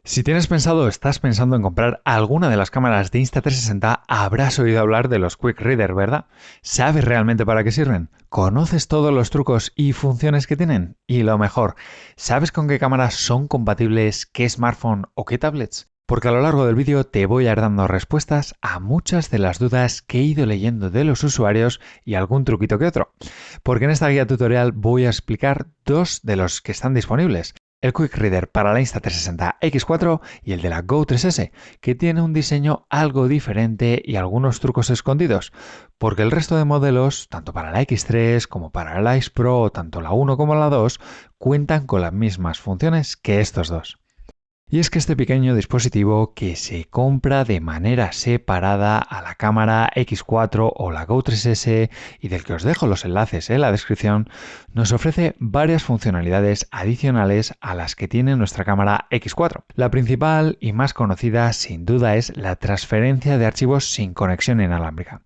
Si tienes pensado o estás pensando en comprar alguna de las cámaras de Insta360, habrás oído hablar de los Quick Reader, ¿verdad? ¿Sabes realmente para qué sirven? ¿Conoces todos los trucos y funciones que tienen? Y lo mejor, ¿sabes con qué cámaras son compatibles, qué smartphone o qué tablets? Porque a lo largo del vídeo te voy a ir dando respuestas a muchas de las dudas que he ido leyendo de los usuarios y algún truquito que otro. Porque en esta guía tutorial voy a explicar dos de los que están disponibles: el Quick Reader para la Insta360 X4 y el de la Go 3S, que tiene un diseño algo diferente y algunos trucos escondidos, porque el resto de modelos, tanto para la X3 como para la X Pro, tanto la 1 como la 2, cuentan con las mismas funciones que estos dos. Y es que este pequeño dispositivo, que se compra de manera separada a la cámara X4 o la Go 3S y del que os dejo los enlaces en la descripción, nos ofrece varias funcionalidades adicionales a las que tiene nuestra cámara X4. La principal y más conocida sin duda es la transferencia de archivos sin conexión inalámbrica.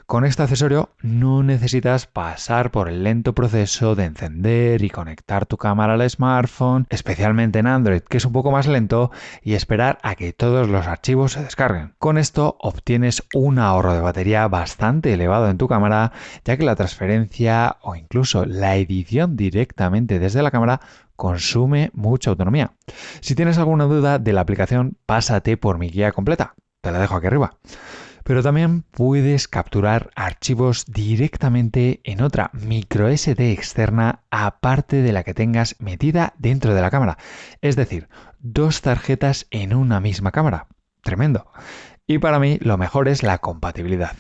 Con este accesorio no necesitas pasar por el lento proceso de encender y conectar tu cámara al smartphone, especialmente en Android, que es un poco más lento, y esperar a que todos los archivos se descarguen. Con esto obtienes un ahorro de batería bastante elevado en tu cámara, ya que la transferencia o incluso la edición directamente desde la cámara consume mucha autonomía. Si tienes alguna duda de la aplicación, pásate por mi guía completa. Te la dejo aquí arriba. Pero también puedes capturar archivos directamente en otra micro SD externa aparte de la que tengas metida dentro de la cámara. Es decir, dos tarjetas en una misma cámara. Tremendo. Y para mí lo mejor es la compatibilidad.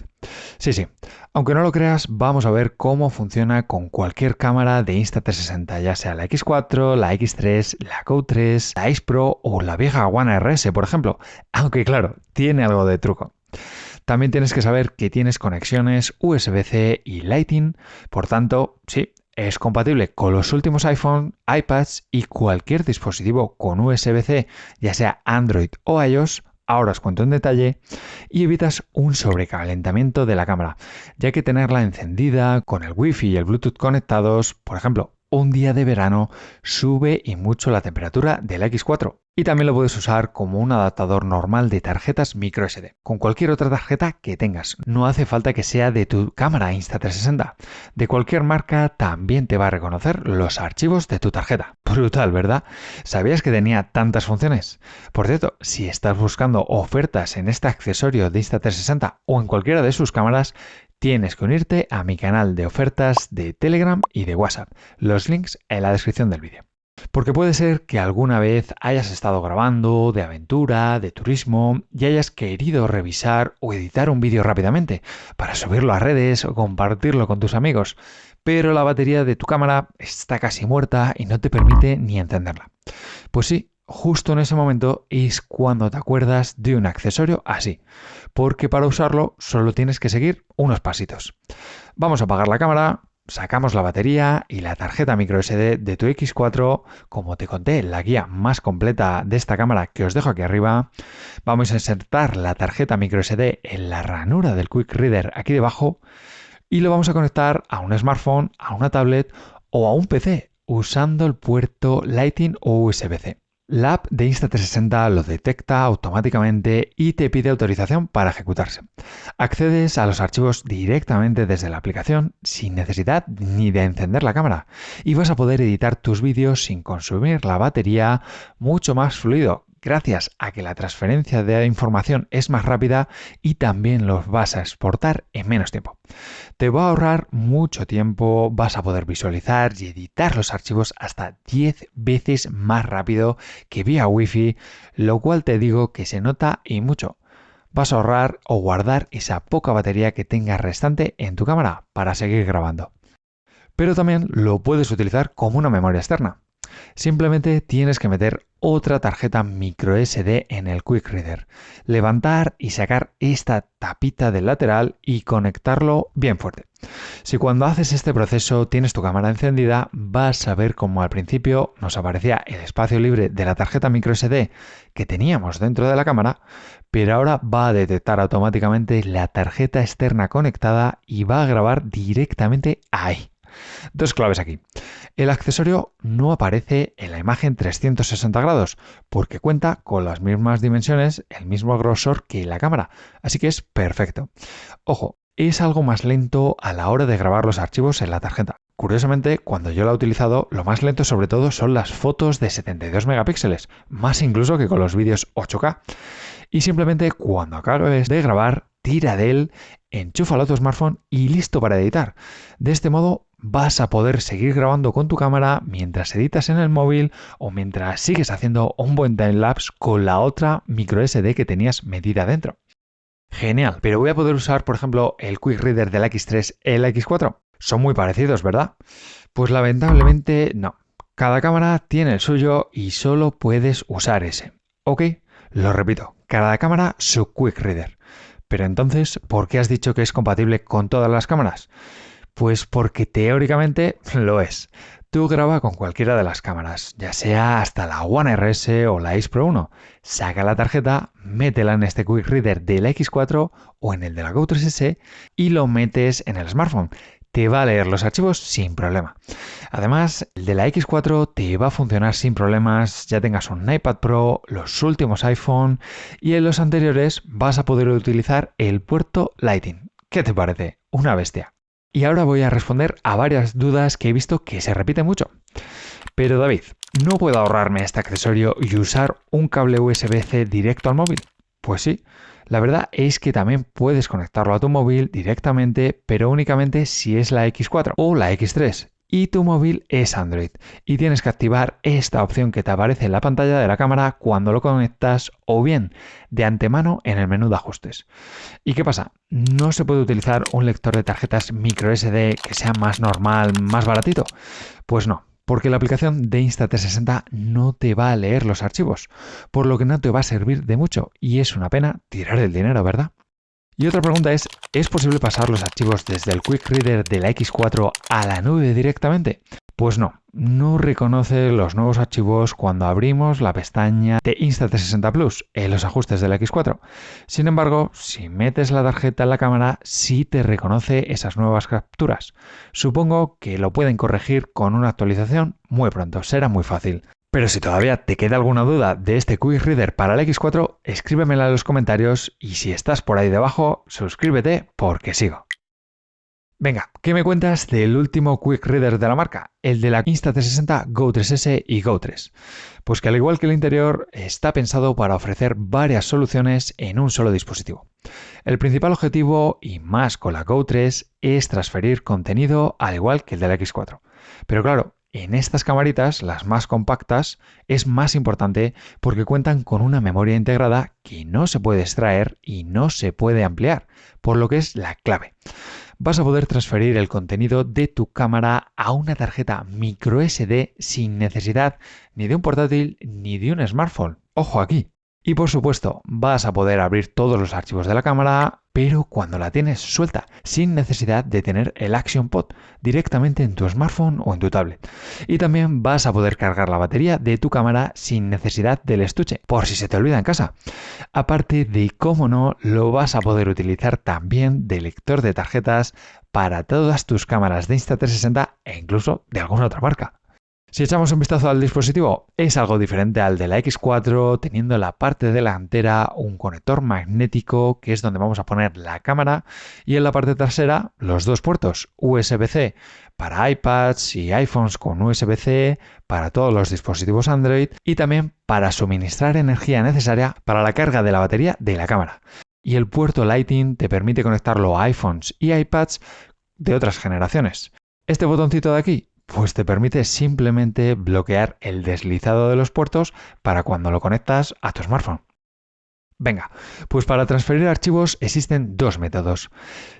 Sí, aunque no lo creas, vamos a ver cómo funciona con cualquier cámara de Insta360, ya sea la X4, la X3, la Go 3, la X Pro o la vieja One RS, por ejemplo. Aunque claro, tiene algo de truco. También tienes que saber que tienes conexiones USB-C y Lightning, por tanto, sí, es compatible con los últimos iPhone, iPads y cualquier dispositivo con USB-C, ya sea Android o iOS. Ahora os cuento en detalle, y evitas un sobrecalentamiento de la cámara, ya que tenerla encendida con el Wi-Fi y el Bluetooth conectados, por ejemplo, un día de verano, sube y mucho la temperatura del X4. Y también lo puedes usar como un adaptador normal de tarjetas microSD, con cualquier otra tarjeta que tengas. No hace falta que sea de tu cámara Insta360. De cualquier marca también te va a reconocer los archivos de tu tarjeta. Brutal, ¿verdad? ¿Sabías que tenía tantas funciones? Por cierto, si estás buscando ofertas en este accesorio de Insta360 o en cualquiera de sus cámaras, tienes que unirte a mi canal de ofertas de Telegram y de WhatsApp. Los links en la descripción del vídeo. Porque puede ser que alguna vez hayas estado grabando de aventura, de turismo, y hayas querido revisar o editar un vídeo rápidamente para subirlo a redes o compartirlo con tus amigos, pero la batería de tu cámara está casi muerta y no te permite ni encenderla. Pues sí, justo en ese momento es cuando te acuerdas de un accesorio así, porque para usarlo solo tienes que seguir unos pasitos. Vamos a apagar la cámara. Sacamos la batería y la tarjeta microSD de tu X4, como te conté en la guía más completa de esta cámara que os dejo aquí arriba. Vamos a insertar la tarjeta microSD en la ranura del Quick Reader aquí debajo y lo vamos a conectar a un smartphone, a una tablet o a un PC usando el puerto Lightning o USB-C. La app de Insta360 lo detecta automáticamente y te pide autorización para ejecutarse. Accedes a los archivos directamente desde la aplicación sin necesidad ni de encender la cámara y vas a poder editar tus vídeos sin consumir la batería, mucho más fluido, gracias a que la transferencia de información es más rápida y también los vas a exportar en menos tiempo. Te va a ahorrar mucho tiempo, vas a poder visualizar y editar los archivos hasta 10 veces más rápido que vía Wi-Fi, lo cual te digo que se nota y mucho. Vas a ahorrar o guardar esa poca batería que tengas restante en tu cámara para seguir grabando. Pero también lo puedes utilizar como una memoria externa. Simplemente tienes que meter otra tarjeta microSD en el Quick Reader, levantar y sacar esta tapita del lateral y conectarlo bien fuerte. Si cuando haces este proceso tienes tu cámara encendida, vas a ver como al principio nos aparecía el espacio libre de la tarjeta microSD que teníamos dentro de la cámara, pero ahora va a detectar automáticamente la tarjeta externa conectada y va a grabar directamente ahí. Dos claves aquí. El accesorio no aparece en la imagen 360 grados porque cuenta con las mismas dimensiones, el mismo grosor que la cámara, así que es perfecto. Ojo, es algo más lento a la hora de grabar los archivos en la tarjeta. Curiosamente, cuando yo la he utilizado, lo más lento sobre todo son las fotos de 72 megapíxeles, más incluso que con los vídeos 8K. Y simplemente cuando acabes de grabar, tira de él, enchúfalo a tu smartphone y listo para editar. De este modo vas a poder seguir grabando con tu cámara mientras editas en el móvil o mientras sigues haciendo un buen timelapse con la otra micro SD que tenías metida dentro. Genial, pero voy a poder usar, por ejemplo, el Quick Reader del X3 y el X4. Son muy parecidos, ¿verdad? Pues lamentablemente no. Cada cámara tiene el suyo y solo puedes usar ese. Ok, lo repito, cada cámara su Quick Reader. Pero entonces, ¿por qué has dicho que es compatible con todas las cámaras? Pues porque teóricamente lo es. Tú graba con cualquiera de las cámaras, ya sea hasta la One RS o la Ace Pro 1. Saca la tarjeta, métela en este Quick Reader del X4 o en el de la Go 3S y lo metes en el smartphone. Te va a leer los archivos sin problema. Además, el de la X4 te va a funcionar sin problemas, ya tengas un iPad Pro, los últimos iPhone y en los anteriores vas a poder utilizar el puerto Lightning. ¿Qué te parece? Una bestia. Y ahora voy a responder a varias dudas que he visto que se repiten mucho. Pero David, ¿no puedo ahorrarme este accesorio y usar un cable USB-C directo al móvil? Pues sí, la verdad es que también puedes conectarlo a tu móvil directamente, pero únicamente si es la X4 o la X3 y tu móvil es Android. Y tienes que activar esta opción que te aparece en la pantalla de la cámara cuando lo conectas o bien de antemano en el menú de ajustes. ¿Y qué pasa? ¿No se puede utilizar un lector de tarjetas microSD que sea más normal, más baratito? Pues no, porque la aplicación de Insta360 no te va a leer los archivos, por lo que no te va a servir de mucho y es una pena tirar el dinero, ¿verdad? Y otra pregunta ¿es posible pasar los archivos desde el Quick Reader de la X4 a la nube directamente? Pues no reconoce los nuevos archivos cuando abrimos la pestaña de Insta360 Plus en los ajustes de la X4. Sin embargo, si metes la tarjeta en la cámara, sí te reconoce esas nuevas capturas. Supongo que lo pueden corregir con una actualización muy pronto, será muy fácil. Pero si todavía te queda alguna duda de este Quick Reader para el X4, escríbemela en los comentarios y si estás por ahí debajo, suscríbete porque sigo. Venga, ¿qué me cuentas del último Quick Reader de la marca? El de la Insta360 Go 3S y Go 3. Pues que al igual que el interior, está pensado para ofrecer varias soluciones en un solo dispositivo. El principal objetivo, y más con la Go 3, es transferir contenido al igual que el de la X4. Pero claro, en estas camaritas, las más compactas, es más importante porque cuentan con una memoria integrada que no se puede extraer y no se puede ampliar, por lo que es la clave. Vas a poder transferir el contenido de tu cámara a una tarjeta microSD sin necesidad ni de un portátil ni de un smartphone. ¡Ojo aquí! Y por supuesto, vas a poder abrir todos los archivos de la cámara, pero cuando la tienes suelta, sin necesidad de tener el Action Pod directamente en tu smartphone o en tu tablet. Y también vas a poder cargar la batería de tu cámara sin necesidad del estuche, por si se te olvida en casa. Aparte de, cómo no, lo vas a poder utilizar también de lector de tarjetas para todas tus cámaras de Insta360 e incluso de alguna otra marca. Si echamos un vistazo al dispositivo, es algo diferente al de la X4, teniendo en la parte delantera un conector magnético, que es donde vamos a poner la cámara, y en la parte trasera los dos puertos USB-C para iPads y iPhones con USB-C, para todos los dispositivos Android, y también para suministrar energía necesaria para la carga de la batería de la cámara. Y el puerto Lightning te permite conectarlo a iPhones y iPads de otras generaciones. Este botoncito de aquí, pues te permite simplemente bloquear el deslizado de los puertos para cuando lo conectas a tu smartphone. Venga, pues para transferir archivos existen dos métodos.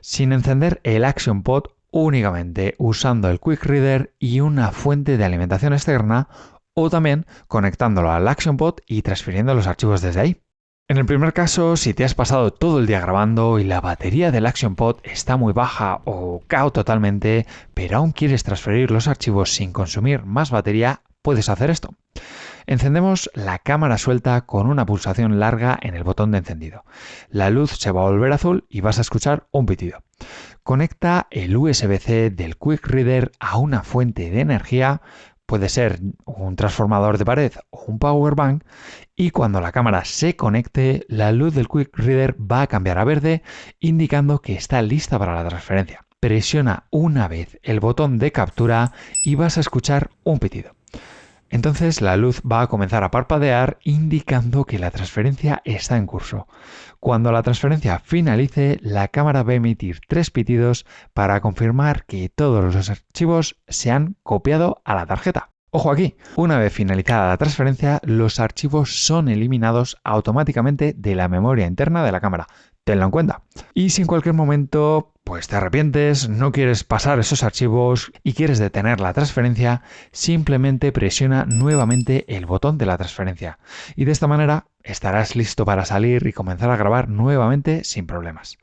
Sin encender el Action Pod, únicamente usando el Quick Reader y una fuente de alimentación externa, o también conectándolo al Action Pod y transfiriendo los archivos desde ahí. En el primer caso, si te has pasado todo el día grabando y la batería del Action Pod está muy baja o cao totalmente, pero aún quieres transferir los archivos sin consumir más batería, puedes hacer esto. Encendemos la cámara suelta con una pulsación larga en el botón de encendido. La luz se va a volver azul y vas a escuchar un pitido. Conecta el USB-C del Quick Reader a una fuente de energía, puede ser un transformador de pared o un power bank, y cuando la cámara se conecte, la luz del Quick Reader va a cambiar a verde, indicando que está lista para la transferencia. Presiona una vez el botón de captura y vas a escuchar un pitido. Entonces la luz va a comenzar a parpadear, indicando que la transferencia está en curso. Cuando la transferencia finalice, la cámara va a emitir 3 pitidos para confirmar que todos los archivos se han copiado a la tarjeta. Ojo aquí, una vez finalizada la transferencia, los archivos son eliminados automáticamente de la memoria interna de la cámara. Tenlo en cuenta. Y si en cualquier momento pues te arrepientes, no quieres pasar esos archivos y quieres detener la transferencia, simplemente presiona nuevamente el botón de la transferencia. Y de esta manera estarás listo para salir y comenzar a grabar nuevamente sin problemas.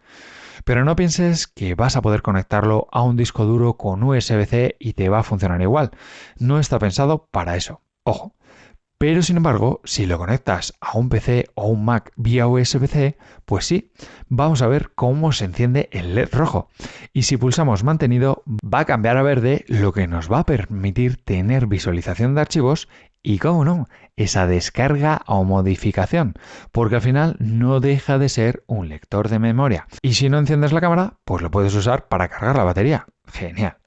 Pero no pienses que vas a poder conectarlo a un disco duro con USB-C y te va a funcionar igual. No está pensado para eso. Ojo. Pero sin embargo, si lo conectas a un PC o un Mac vía USB-C, pues sí, vamos a ver cómo se enciende el LED rojo. Y si pulsamos mantenido, va a cambiar a verde, lo que nos va a permitir tener visualización de archivos y, cómo no, esa descarga o modificación, porque al final no deja de ser un lector de memoria. Y si no enciendes la cámara, pues lo puedes usar para cargar la batería. Genial.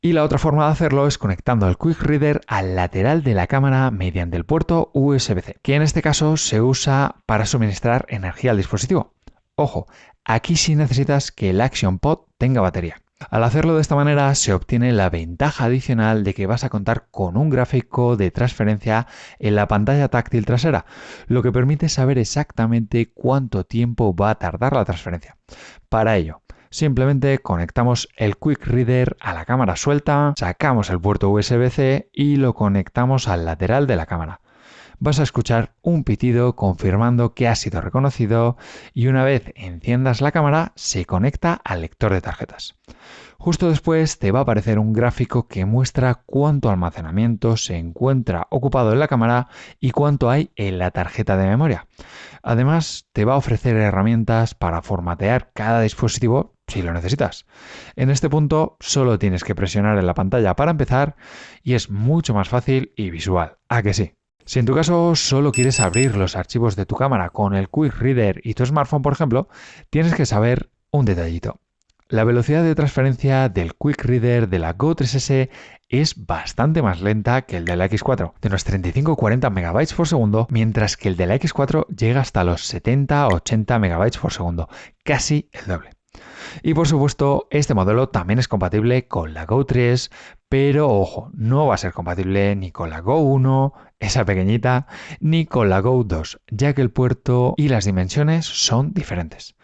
Y la otra forma de hacerlo es conectando el Quick Reader al lateral de la cámara mediante el puerto USB-C, que en este caso se usa para suministrar energía al dispositivo. Ojo, aquí sí necesitas que el Action Pod tenga batería. Al hacerlo de esta manera se obtiene la ventaja adicional de que vas a contar con un gráfico de transferencia en la pantalla táctil trasera, lo que permite saber exactamente cuánto tiempo va a tardar la transferencia. Para ello, simplemente conectamos el Quick Reader a la cámara suelta, sacamos el puerto USB-C y lo conectamos al lateral de la cámara. Vas a escuchar un pitido confirmando que ha sido reconocido y una vez enciendas la cámara se conecta al lector de tarjetas. Justo después te va a aparecer un gráfico que muestra cuánto almacenamiento se encuentra ocupado en la cámara y cuánto hay en la tarjeta de memoria. Además, te va a ofrecer herramientas para formatear cada dispositivo si lo necesitas. En este punto solo tienes que presionar en la pantalla para empezar y es mucho más fácil y visual. ¿A que sí? Si en tu caso solo quieres abrir los archivos de tu cámara con el Quick Reader y tu smartphone, por ejemplo, tienes que saber un detallito. La velocidad de transferencia del Quick Reader de la Go 3S es bastante más lenta que el de la X4, de unos 35-40 MB por segundo, mientras que el de la X4 llega hasta los 70-80 MB por segundo, casi el doble. Y por supuesto, este modelo también es compatible con la Go 3, pero ojo, no va a ser compatible ni con la Go 1, esa pequeñita, ni con la Go 2, ya que el puerto y las dimensiones son diferentes.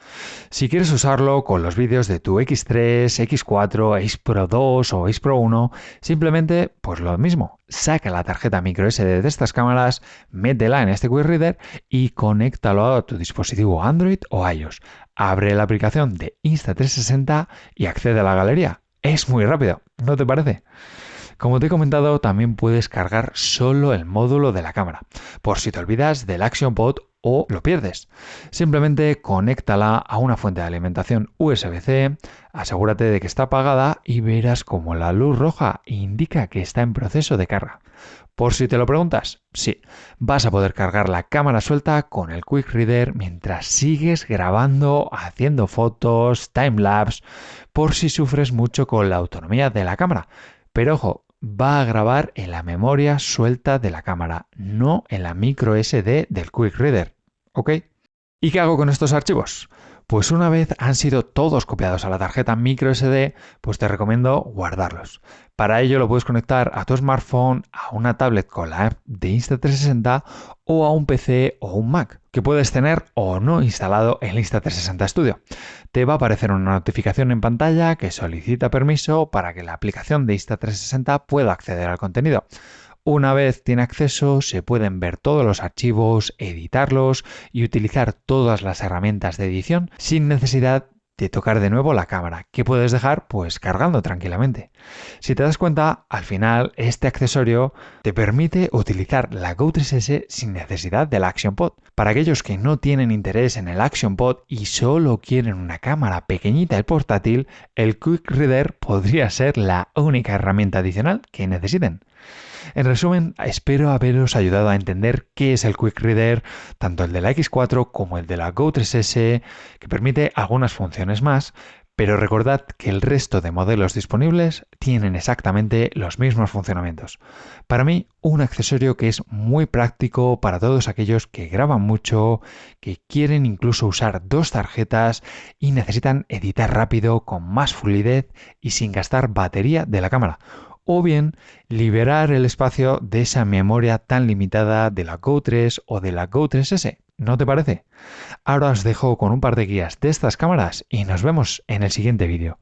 Si quieres usarlo con los vídeos de tu X3, X4, X Pro 2 o X Pro 1, simplemente pues lo mismo, saca la tarjeta microSD de estas cámaras, métela en este Quick Reader y conéctalo a tu dispositivo Android o iOS. Abre la aplicación de Insta360 y accede a la galería. Es muy rápido, ¿no te parece? Como te he comentado, también puedes cargar solo el módulo de la cámara, por si te olvidas del Action Pod o lo pierdes. Simplemente conéctala a una fuente de alimentación USB-C, asegúrate de que está apagada y verás como la luz roja indica que está en proceso de carga. Por si te lo preguntas, sí, vas a poder cargar la cámara suelta con el Quick Reader mientras sigues grabando, haciendo fotos, timelapse, por si sufres mucho con la autonomía de la cámara. Pero ojo, va a grabar en la memoria suelta de la cámara, no en la micro SD del Quick Reader, ¿ok? ¿Y qué hago con estos archivos? Pues una vez han sido todos copiados a la tarjeta microSD, pues te recomiendo guardarlos. Para ello lo puedes conectar a tu smartphone, a una tablet con la app de Insta360 o a un PC o un Mac, que puedes tener o no instalado el Insta360 Studio. Te va a aparecer una notificación en pantalla que solicita permiso para que la aplicación de Insta360 pueda acceder al contenido. Una vez tiene acceso, se pueden ver todos los archivos, editarlos y utilizar todas las herramientas de edición sin necesidad de tocar de nuevo la cámara, que puedes dejar pues cargando tranquilamente. Si te das cuenta, al final este accesorio te permite utilizar la Go 3S sin necesidad del Action Pod. Para aquellos que no tienen interés en el Action Pod y solo quieren una cámara pequeñita y portátil, el Quick Reader podría ser la única herramienta adicional que necesiten. En resumen, espero haberos ayudado a entender qué es el Quick Reader, tanto el de la X4 como el de la Go 3S, que permite algunas funciones más, pero recordad que el resto de modelos disponibles tienen exactamente los mismos funcionamientos. Para mí, un accesorio que es muy práctico para todos aquellos que graban mucho, que quieren incluso usar dos tarjetas y necesitan editar rápido, con más fluidez y sin gastar batería de la cámara. O bien liberar el espacio de esa memoria tan limitada de la Go 3 o de la Go 3S. ¿No te parece? Ahora os dejo con un par de guías de estas cámaras y nos vemos en el siguiente vídeo.